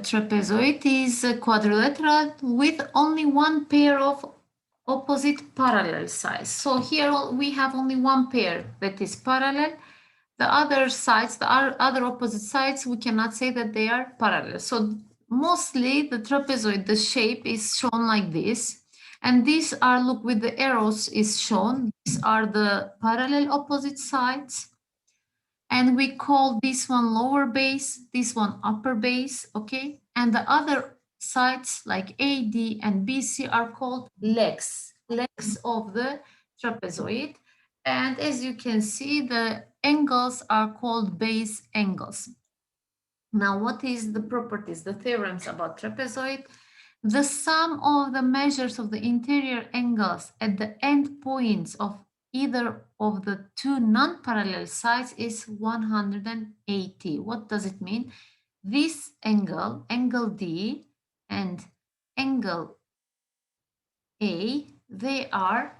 trapezoid is quadrilateral with only one pair of opposite parallel sides. So here we have only one pair that is parallel. The other sides, the other opposite sides, we cannot say that they are parallel. So mostly the trapezoid, the shape is shown like this. And these are, look, with the arrows is shown. These are the parallel opposite sides. And we call this one lower base, this one upper base, okay? And the other sides like AD and BC are called legs of the trapezoid. And as you can see, the angles are called base angles. Now, what is the properties, the theorems about trapezoid? The sum of the measures of the interior angles at the end points of either of the two non-parallel sides is 180. What does it mean? This angle, angle D, and angle A, they are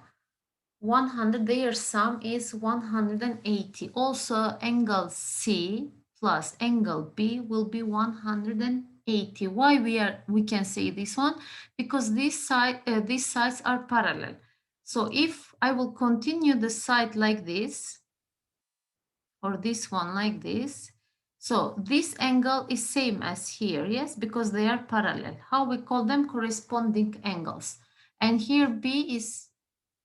100, their sum is 180. Also, angle C plus angle B will be 180. Why we can say this one? Because these sides are parallel. So if I will continue the side like this, or this one like this, so this angle is same as here, yes, because they are parallel. How we call them? Corresponding angles. And here B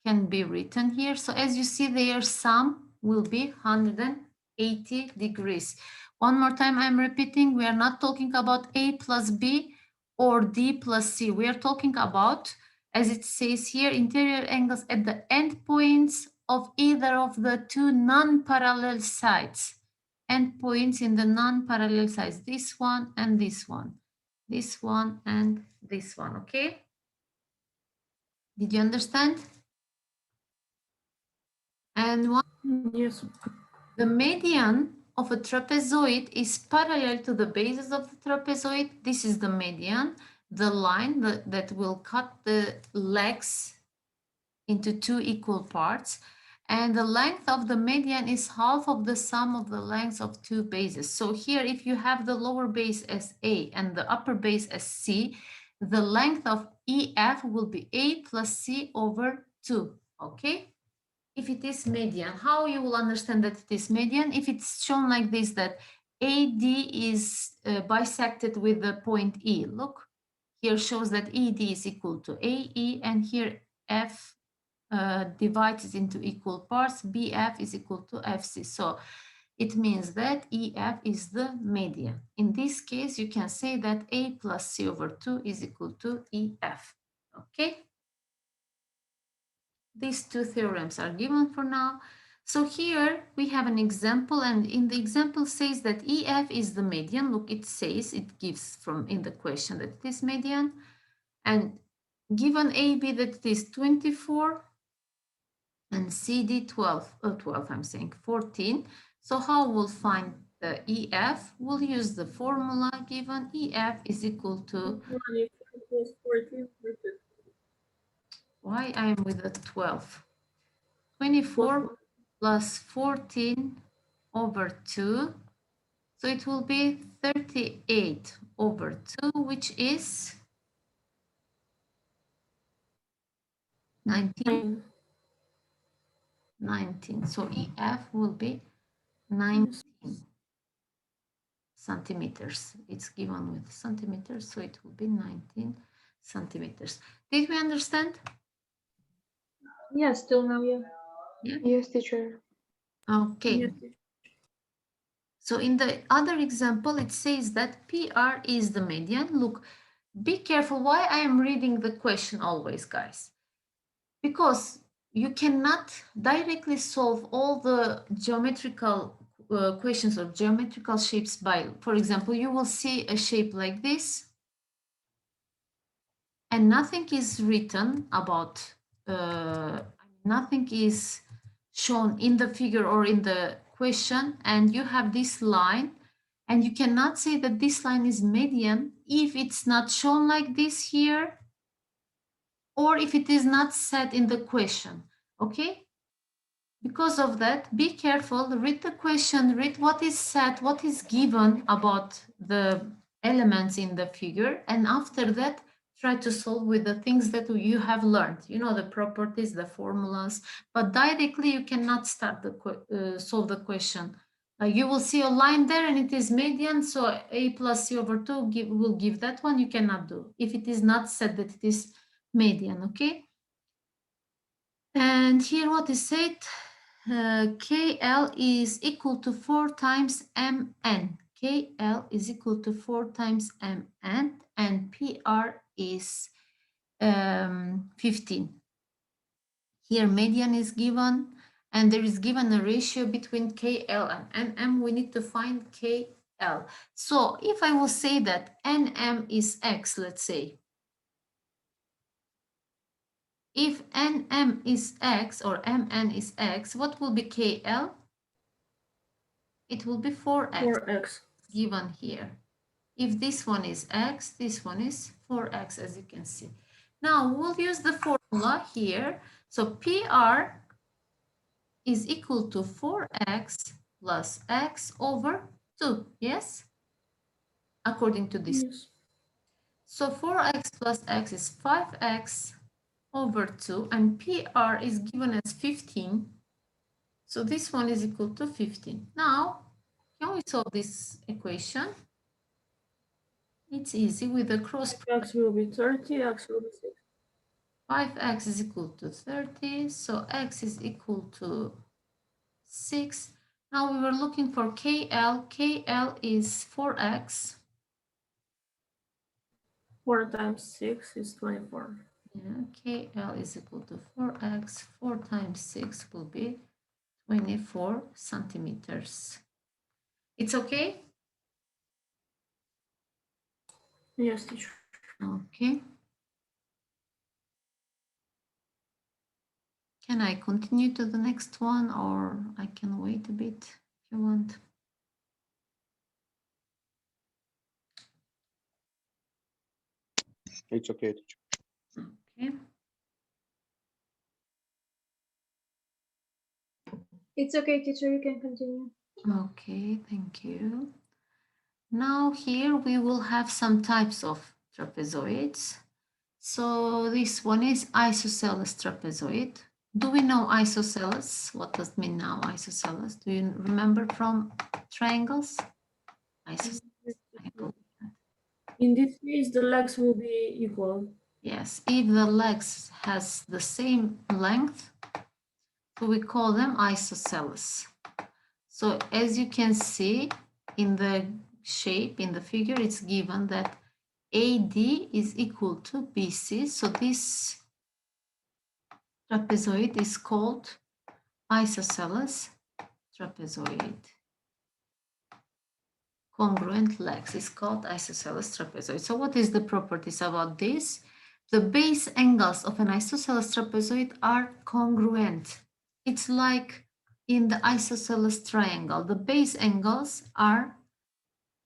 can be written here. So as you see, their sum will be 180 degrees. One more time, I'm repeating, we are not talking about A plus B or D plus C. We are talking about, as it says here, interior angles at the end points of either of the two non-parallel sides. End points in the non-parallel sides, this one and this one. This one and this one, okay? Did you understand? And one, Yes. the median of a trapezoid is parallel to the bases of the trapezoid. This is the median, the line that will cut the legs into two equal parts. And the length of the median is half of the sum of the lengths of two bases. So here, if you have the lower base as A and the upper base as C, the length of EF will be A plus C over 2, okay? If it is median, how you will understand that it is median? If it's shown like this, that AD is bisected with the point E. Look, here shows that ED is equal to AE, and here F divides into equal parts. BF is equal to FC. So it means that EF is the median. In this case, you can say that A plus C over 2 is equal to EF. Okay? These two theorems are given for now. So here we have an example, and in the example says that EF is the median. Look, it says, it gives from in the question that it is median, and given AB that it is 24 and CD 12, 14. So how we'll find the EF? We'll use the formula given. EF is equal to, why I am with the 12? 24 plus 14 over 2. So it will be 38 over 2, which is 19. 19. So EF will be 19 centimeters. It's given with centimeters, so it will be 19 centimeters. Did we understand? Yes, till now, yeah. Yes, teacher. Okay. Yes. So in the other example, it says that PR is the median. Look, be careful why I am reading the question always, guys. Because you cannot directly solve all the geometrical questions or geometrical shapes by, for example, you will see a shape like this, and nothing is written about, nothing is shown in the figure or in the question, and you have this line, and you cannot say that this line is median if it's not shown like this here, or if it is not said in the question, okay? Because of that, be careful, read the question, read what is said, what is given about the elements in the figure, and after that try to solve with the things that you have learned, you know, the properties, the formulas, but directly you cannot start the solve the question. You will see a line there and it is median, so a plus c over 2 will give that one. You cannot do if it is not said that it is median. Okay, and here what is said, KL is equal to 4 times MN. KL is equal to 4 times MN, and PR is 15. Here median is given, and there is given a ratio between KL and NM. We need to find KL. So if I will say that NM is X, let's say, if NM is X or MN is X, what will be KL? It will be 4X. 4x. Given here. If this one is X, this one is 4X, as you can see. Now we'll use the formula here. So PR is equal to 4X plus X over 2, yes? According to this. Yes. So 4X plus X is 5X over 2, and PR is given as 15. So this one is equal to 15. Now, can we solve this equation? It's easy with the cross product. X will be 30, x will be 6. 5x is equal to 30, so x is equal to 6. Now we were looking for KL. KL is 4x. 4 times 6 is 24. Yeah, KL is equal to 4x. 4 times 6 will be 24 centimeters. It's okay? Yes, teacher. Okay. Can I continue to the next one, or I can wait a bit if you want? It's okay, teacher. Okay. It's okay, teacher, you can continue. Okay, thank you. Now here we will have some types of trapezoids. So this one is isosceles trapezoid. Do we know isosceles? What does it mean now, isosceles? Do you remember from triangles? Isosceles triangle. In this case, the legs will be equal. Yes, if the legs has the same length, so we call them isosceles. So as you can see in the shape, in the figure, it's given that AD is equal to BC. So this trapezoid is called isosceles trapezoid. Congruent legs is called isosceles trapezoid. So what is the properties about this? The base angles of an isosceles trapezoid are congruent. It's like in the isosceles triangle. The base angles are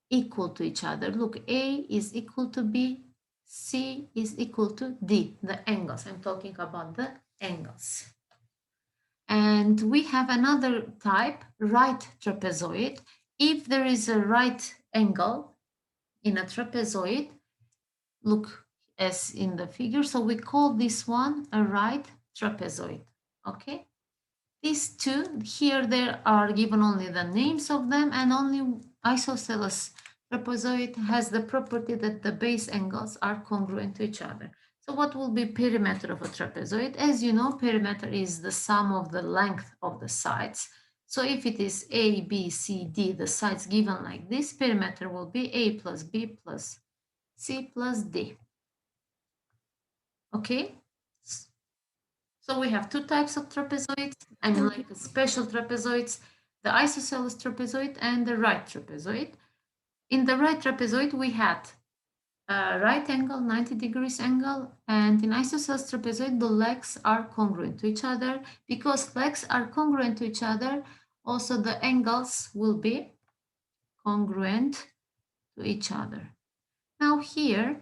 equal to each other. Look, A is equal to B, C is equal to D, the angles. I'm talking about the angles. And we have another type, right trapezoid. If there is a right angle in a trapezoid, look as in the figure, so we call this one a right trapezoid, okay? These two, here there are given only the names of them, and only isosceles trapezoid has the property that the base angles are congruent to each other. So what will be perimeter of a trapezoid? As you know, perimeter is the sum of the length of the sides. So if it is A, B, C, D, the sides given like this, perimeter will be A plus B plus C plus D. Okay? So we have two types of trapezoids. I mean, like special trapezoids, the isosceles trapezoid and the right trapezoid. In the right trapezoid, we had a right angle, 90 degrees angle, and in isosceles trapezoid, the legs are congruent to each other. Because legs are congruent to each other, also the angles will be congruent to each other. Now here,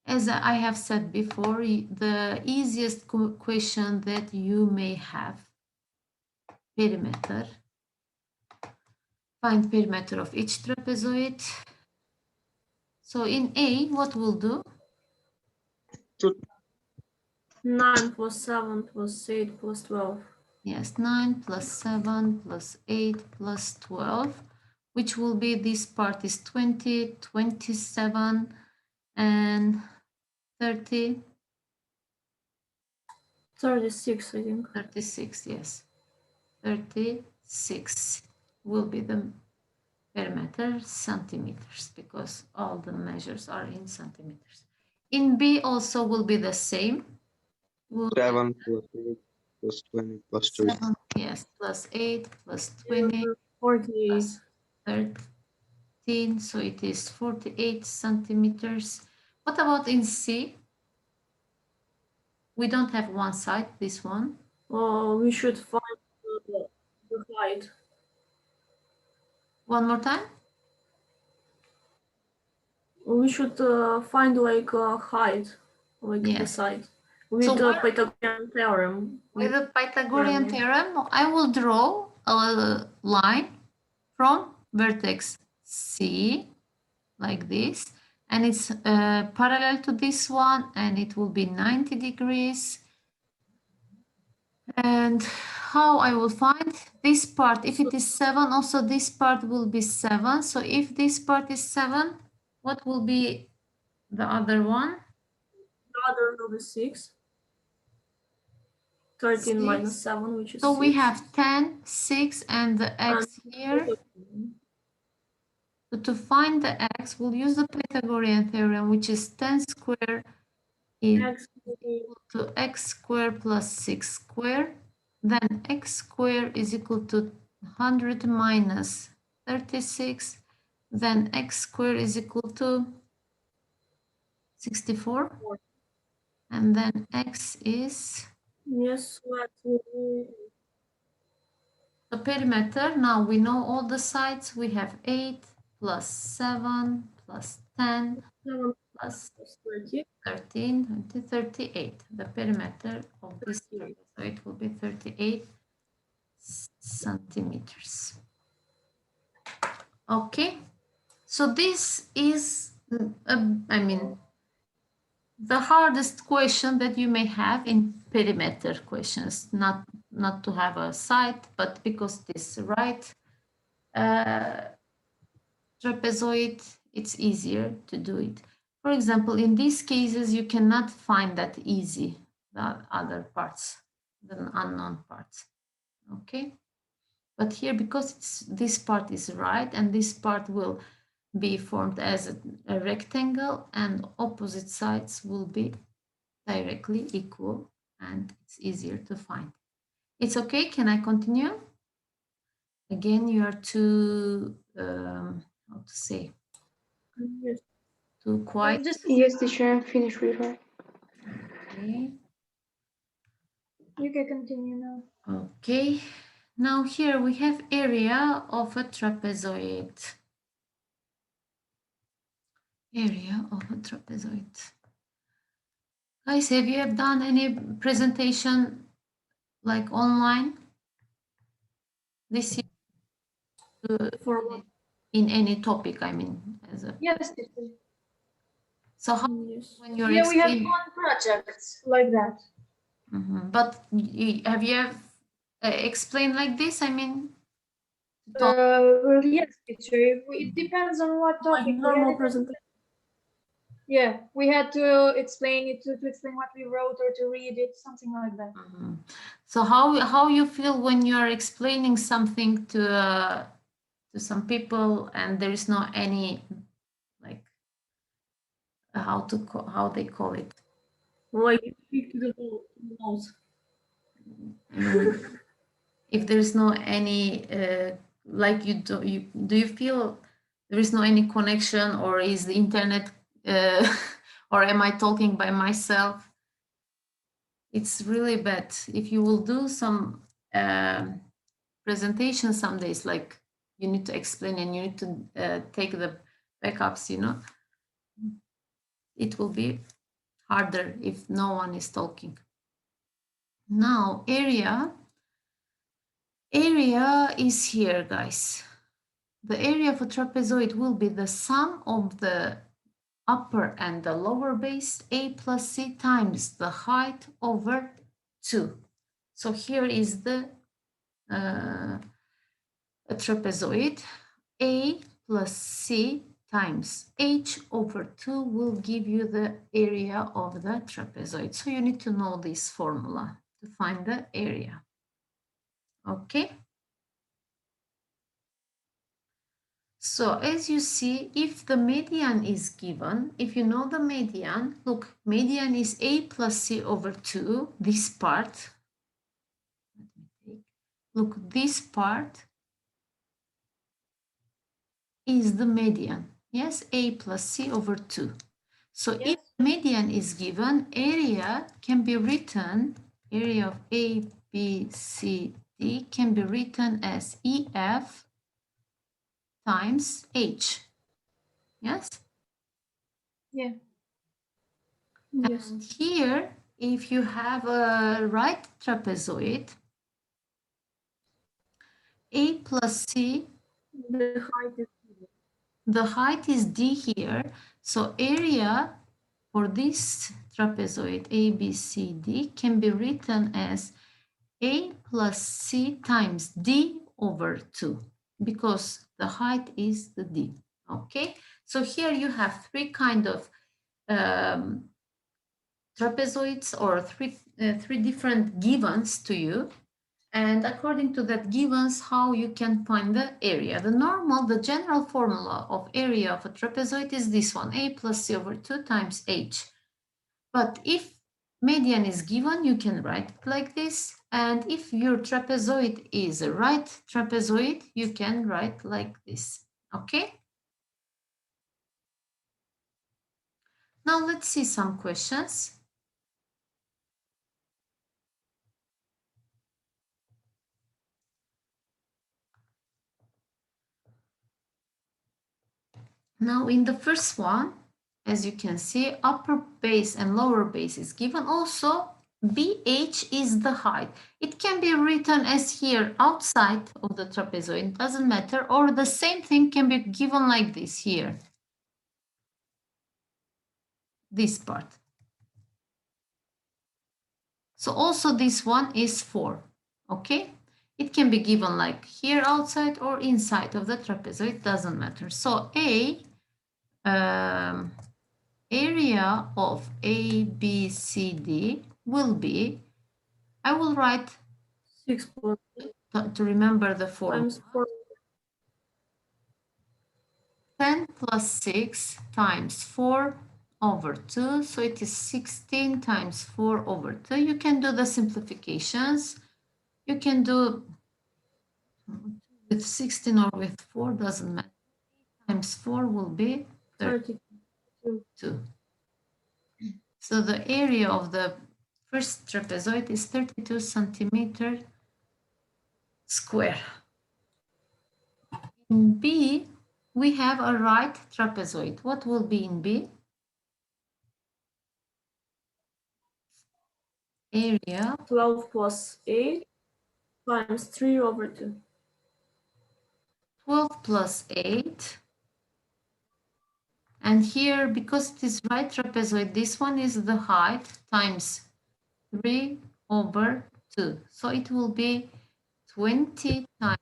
as I have said before, the easiest question that you may have, perimeter. Find perimeter of each trapezoid. So in A, what we'll do? 9 plus 7 plus 8 plus 12. Yes, 9 plus 7 plus 8 plus 12, which will be, this part is 20, 27, and 30. 36, I think. 36, yes. 36 will be the perimeter, centimeters, because all the measures are in centimeters. In B also will be the same. 7 plus 8 plus 20 plus 30. 7, yes, plus 8 plus 20 48. plus 13, so it is 48 centimeters. What about in C? We don't have one side, this one. We should find the height. One more time? We should find like a height, like the Yes. side. With So the where- Pythagorean theorem. With the Pythagorean theorem, I will draw a line from vertex C, like this, and it's parallel to this one, and it will be 90 degrees. And how I will find this part? If it is 7, also this part will be 7. So if this part is 7, what will be the other one? The other will be 6. 13 6. minus 7, which is So 6. we have 10, 6, and the x here. So to find the x, we'll use the Pythagorean theorem, which is 10 squared is X will be equal to x squared plus 6 squared. Then x squared is equal to 100 minus 36. Then x squared is equal to 64. And then x is yes, what will be the perimeter. Now we know all the sides. We have 8 plus 7 plus 10 7 plus plus 30. 13, 20, 38. The perimeter of this 38. trapezoid will be 38 centimeters. Okay, so this is, the hardest question that you may have in perimeter questions, not to have a side, but because this right trapezoid, it's easier to do it. For example, in these cases, you cannot find that easy the other parts, the unknown parts. Okay, but here, because this part is right and this part will be formed as a rectangle, and opposite sides will be directly equal, and it's easier to find. It's okay. Can I continue? Again, you are too how to say, Yes. too quiet. Yes, teacher, I'm finished with her. Okay. You can continue now. Okay. Now here we have area of a trapezoid. Area of a trapezoid. Guys, have you done any presentation like online this year? For what? In any topic, I mean, as a. Yes, teacher. So how, Yes. when you're Yeah, we have explaining, fun projects like that. but have you explained like this? I mean, to talk. Well, yes, teacher. It depends on what Like topic. normal presentation. Yeah, we had to explain it to explain what we wrote or to read it, something like that. So how you feel when you are explaining something to some people and there is no any, like, how they call it? Like you speak to the walls. If there's no any like do you feel there is no any connection, or is the internet or am I talking by myself? It's really bad. If you will do some presentation some days, like you need to explain and you need to take the backups, it will be harder if no one is talking. Now area is here, guys. the area of a trapezoid will be the sum of the upper and the lower base, a plus c times the height over 2. So here is the a trapezoid. A plus c times h over 2 will give you the area of the trapezoid. So you need to know this formula to find the area. Okay. So as you see, if the median is given, if you know the median, look, median is a plus c over 2, this part. Look, this part is the median. Yes, a plus c over 2. So Yes. if median is given, area can be written, area of A, B, C, D can be written as EF times H. Yes? Yeah. Yes. And here, if you have a right trapezoid, A plus C, The height is the height is D here. So area for this trapezoid A, B, C, D can be written as A plus C times D over 2 because the height is the D. Okay, so here you have three kind of trapezoids or three different givens to you. And according to that givens, how you can find the area. The general formula of area of a trapezoid is this one, a plus c over 2 times h. But if median is given, you can write it like this. And if your trapezoid is a right trapezoid, you can write like this, okay? Now let's see some questions. Now in the first one, as you can see, upper base and lower base is given. Also, BH is the height. It can be written as here outside of the trapezoid, it doesn't matter, or the same thing can be given like this here. This part. So also this one is 4, okay? It can be given like here outside or inside of the trapezoid, doesn't matter. So area of A, B, C, D will be, I will write 6 plus to remember the formula. times 4. 10 plus 6 times 4 over 2. So it is 16 times 4 over 2. You can do the simplifications. You can do with 16 or with 4, doesn't matter. Times 4 will be 32. So the area of the first trapezoid is 32 centimeter square. In B, we have a right trapezoid. What will be in B? Area 12 plus 8 times 3 over 2. 12 plus 8. And here, because it is right trapezoid, this one is the height times 3 over 2. So it will be 20 times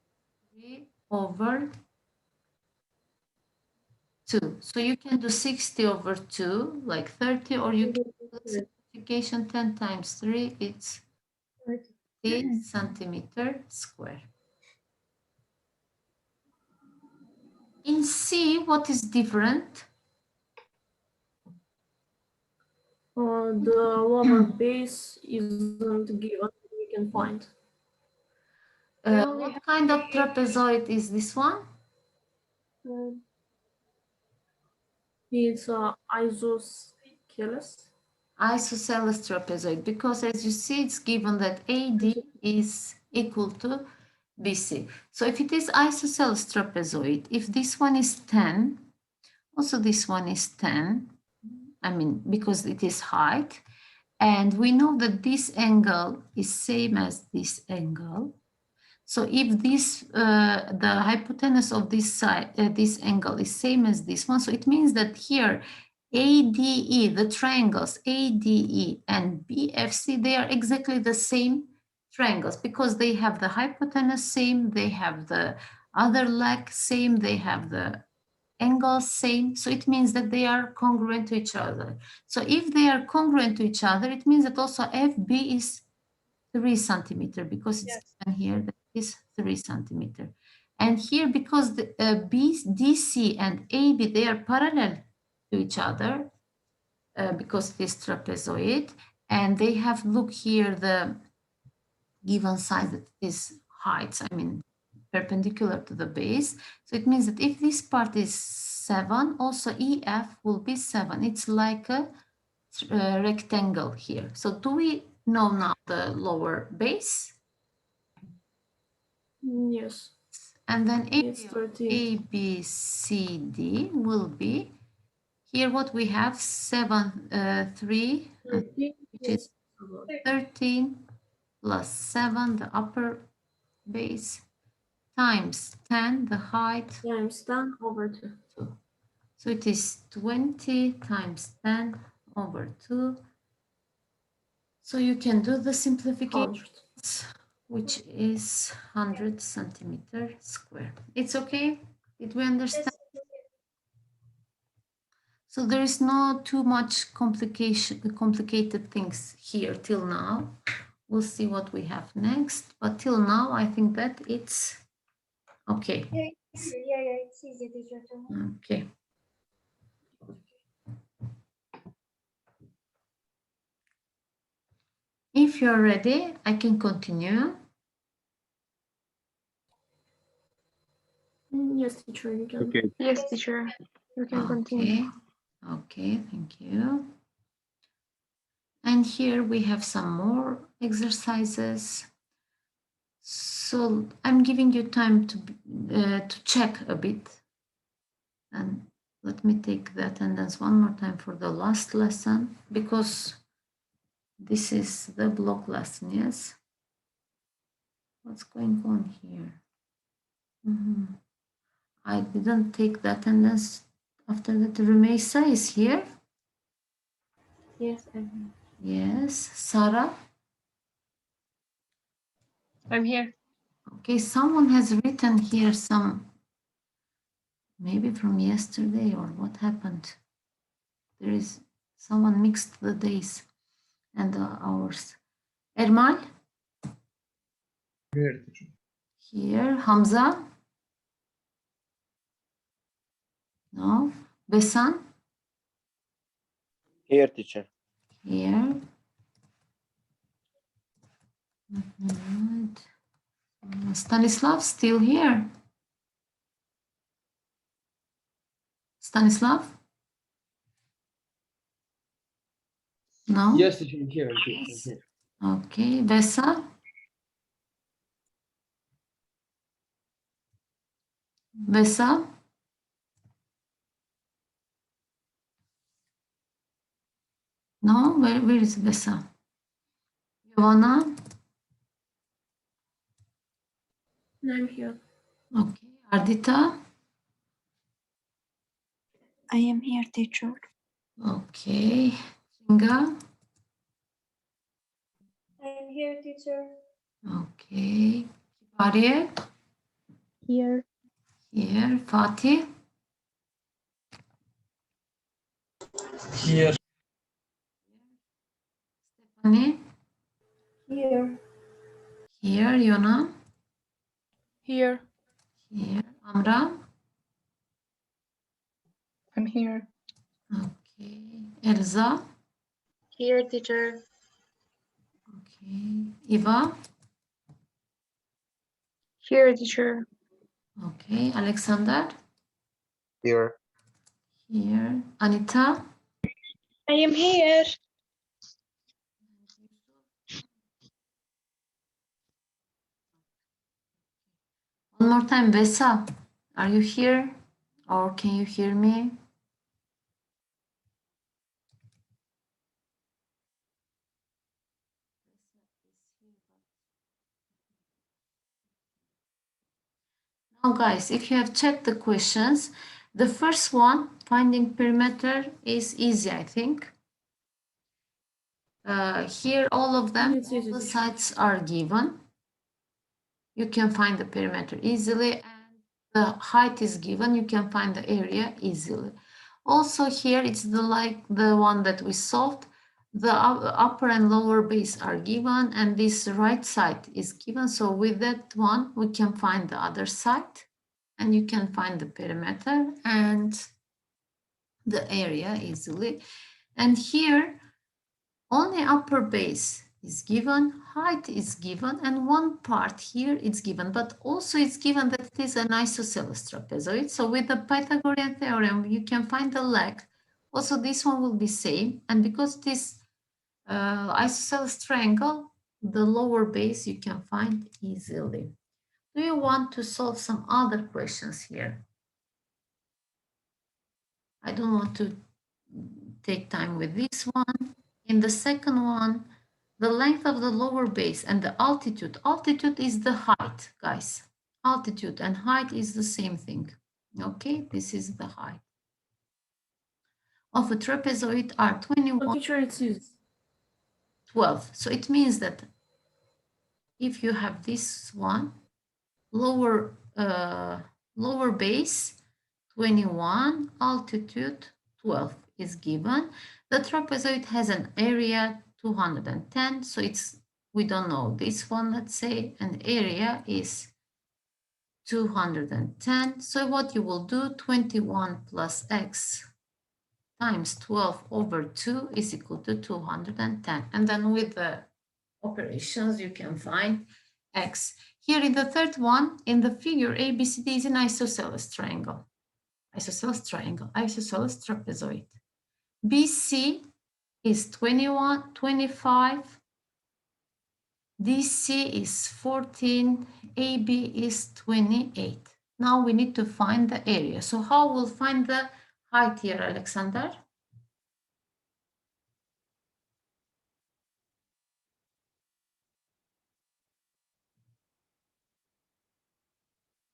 3 over 2. So you can do 60 over 2, like 30, or you can do simplification 10 times 3, it's 30 centimeter square. In C, what is different? The lower base isn't given, we can find. What kind of trapezoid is this one? It's isosceles. Isosceles trapezoid, because as you see, it's given that AD is equal to BC. So if it is isosceles trapezoid, if this one is 10, also this one is 10, I mean, because it is height, and we know that this angle is same as this angle. So if this, the hypotenuse of this side, this angle is same as this one, so it means that here ADE, the triangles ADE and BFC, they are exactly the same triangles because they have the hypotenuse same, they have the other leg same, they have the angles same. So it means that they are congruent to each other. So if they are congruent to each other, it means that also FB is 3 centimeter because it's Yes. given here that is 3 centimeter. And here, because the DC and AB, they are parallel to each other because it is trapezoid, and they have, look here, the given side that is heights, I mean, perpendicular to the base. So it means that if this part is 7, also EF will be 7. It's like a rectangle here. So do we know now the lower base? Yes. And then It's area 13. A, B, C, D will be, here what we have, 7, 3, and 13 which is 13 plus 7, the upper base, times 10, the height, times 10 over 2. 2. So it is 20 times 10 over 2. So you can do the simplification, 100. which is 100 centimeter square. It's okay? Did we understand? So there is no too much complicated things here till now. We'll see what we have next. But till now, I think that it's okay. Yeah, it's easy, teacher. Okay. If you're ready, I can continue. Yes, teacher, you can. Okay. Yes, teacher. You can continue. Okay. Okay, thank you. And here we have some more exercises. So I'm giving you time to check a bit. And let me take the attendance one more time for the last lesson, because this is the block lesson, yes? What's going on here? I didn't take the attendance after that. Rumeysa is here? Yes, I'm Yes. Sarah? I'm here. Okay, someone has written here some, maybe from yesterday, or what happened? There is, someone mixed the days and the hours. Ermal? Here, teacher. Here. Hamza? No. Besan? Here, teacher. Here. Right. Stanislav still here? Stanislav? No? Yes, teacher, I'm here. I'm here. Yes. I'm here. Okay. Besa? Besa? No? Where is Besa? Giovanna? I'm here. Okay. Ardita? I am here, teacher. Okay. Chinga? I'm here, teacher. Okay. Kibarye? Here. Here. Fatih? Here. Stephanie? Here. Here. Yona? Here. Here. Amra? I'm here. Okay. Elza? Here, teacher. Okay. Eva? Here, teacher. Okay. Alexander? Here. Here. Anita? I am here. One more time, Besa. Are you here? Or can you hear me? Now, guys, if you have checked the questions, the first one, finding perimeter, is easy, I think. Here, all of them, It's easy, the teacher. sides are given. You can find the perimeter easily, and the height is given. You can find the area easily. Also here, it's like the one that we solved. The upper and lower base are given, and this right side is given. So with that one, we can find the other side, and you can find the perimeter and the area easily. And here, only upper base is given, height is given, and one part here is given, but also it's given that it is an isosceles trapezoid. So with the Pythagorean theorem, you can find the leg. Also, this one will be same. And because it is isosceles triangle, the lower base you can find easily. Do you want to solve some other questions here? I don't want to take time with this one. In the second one, the length of the lower base and the altitude. Altitude is the height, guys. Altitude and height is the same thing. Okay, this is the height of a trapezoid are 21, Teacher, it's easy. 12. So it means that if you have this one, lower base 21, altitude 12 is given. The trapezoid has an area 210, so we don't know this one, let's say, and area is 210. So what you will do, 21 plus x times 12 over 2 is equal to 210. And then with the operations, you can find x. Here in the third one, in the figure, ABCD is an isosceles triangle. Isosceles trapezoid. BC is 21, 25. DC is 14. AB is 28. Now we need to find the area. So how we'll find the height here, Alexander?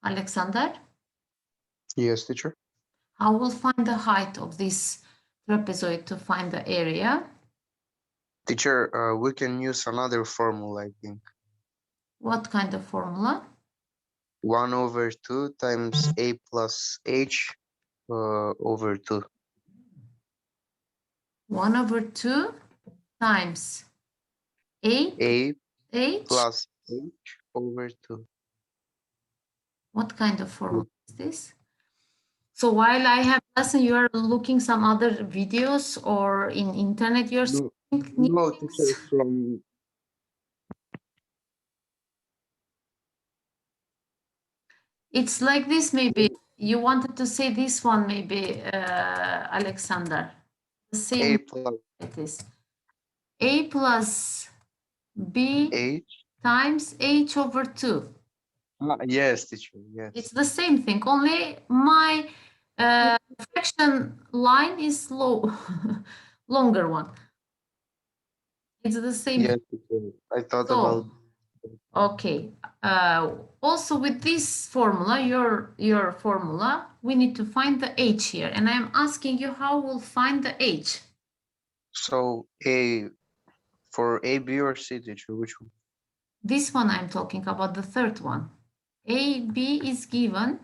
Alexander? Yes, teacher. How we'll find the height of this trapezoid to find the area? Teacher, we can use another formula, I think. What kind of formula? 1 over 2 times a plus h over 2. 1 over 2 times a h. Plus h over 2. What kind of formula is this? So while I have lesson, you are looking some other videos or in internet you're seeing new No, things? teacher, from It's like this, maybe. You wanted to say this one, maybe, Alexander. The same a plus it is. A plus b h. times h over 2. Yes, teacher, yes. It's the same thing, only my fraction line is longer one. It's the same Yes, thing. teacher. I thought So, about. okay. Also with this formula, your formula, we need to find the h here. And I'm asking you how we'll find the h. So for A, B, or C, teacher, which one? This one I'm talking about, the third one. A, B is given.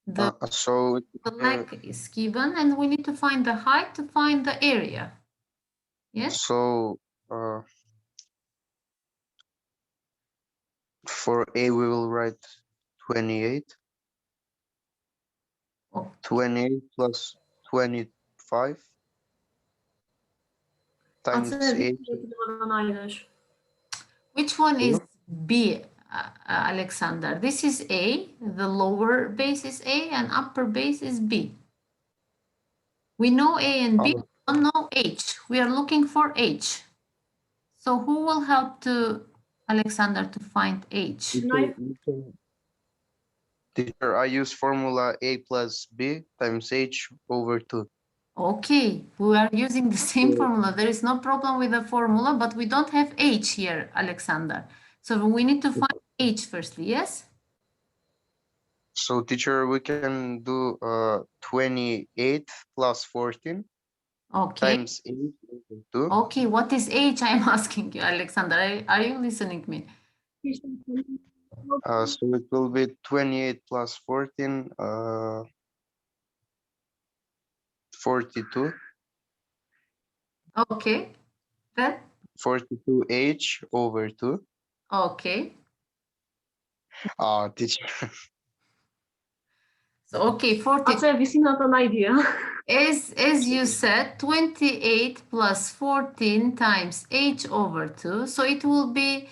The So leg is given, and we need to find the height to find the area. Yes? So for A, we will write 28. Oh. 28 plus 25 times Answer. 8. Which one is Yeah. B, Alexander? This is A, the lower base is A, and upper base is B. We know A and B, we don't know H. We are looking for H. So who will help to Alexander to find H? Teacher, I use formula A plus B times H over 2. Okay, we are using the same formula. There is no problem with the formula, but we don't have H here, Alexander. So we need to find H firstly, yes? So teacher, we can do 28 plus 14 Okay. times 8 over 2. Okay, what is h? I'm asking you, Alexander. Are you listening to me? So it will be 28 plus 14, 42. Okay. Then 42h over 2. okay. Teacher. So okay, 40 Ați visinat an idea. as you said, 28 plus 14 times h over 2. So it will be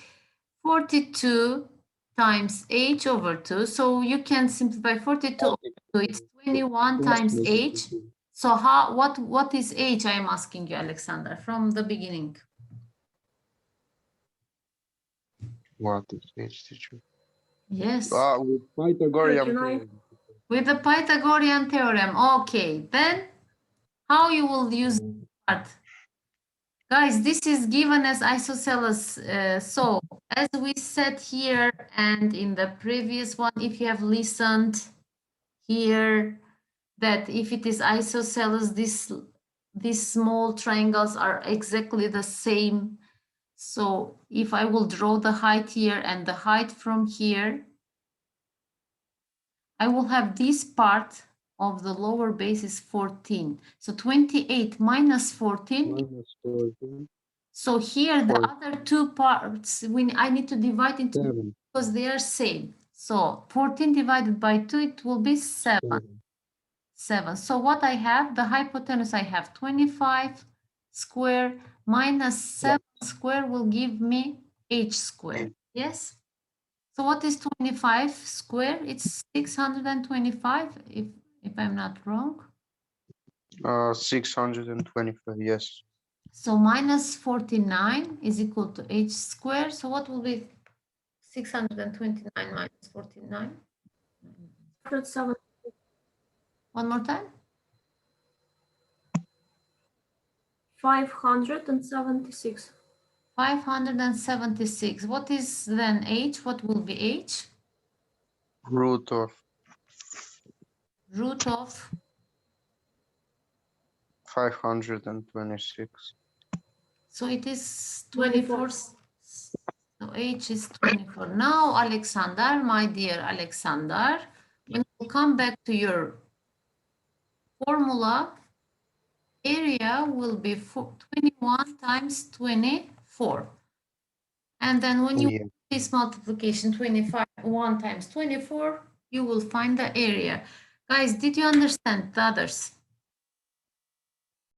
42 times h over 2. So you can simplify 42 over 2. It's 21 times h. So what is h? I'm asking you, Alexander, from the beginning. What is h, teacher? Yes. With Pythagorean 39. theorem. With the Pythagorean theorem. Okay, then how you will use part? Guys, this is given as isosceles. So as we said here and in the previous one, if you have listened here, that if it is isosceles, these small triangles are exactly the same. So if I will draw the height here and the height from here, I will have this part of the lower base is 14. So 28 minus 14. Minus 14. So here the Four. other two parts, I need to divide into 7. because they are same. So 14 divided by 2, it will be 7. 7. So what I have, the hypotenuse I have 25 square minus 7 square will give me h square. Yes? So what is 25 square? It's 625 if I'm not wrong. 625, yes. So minus 49 is equal to h square. So what will be 629 minus 49? 7. One more time. 576. 576. What is then h? What will be h? Root of Root of 526. So it is 24. 24. So h is 24. Now, Alexander, my dear Alexander, when you come back to your formula, area will be 21 times 24. And then when you Yeah. do this multiplication, 25, 1 times 24, you will find the area. Guys, did you understand the others?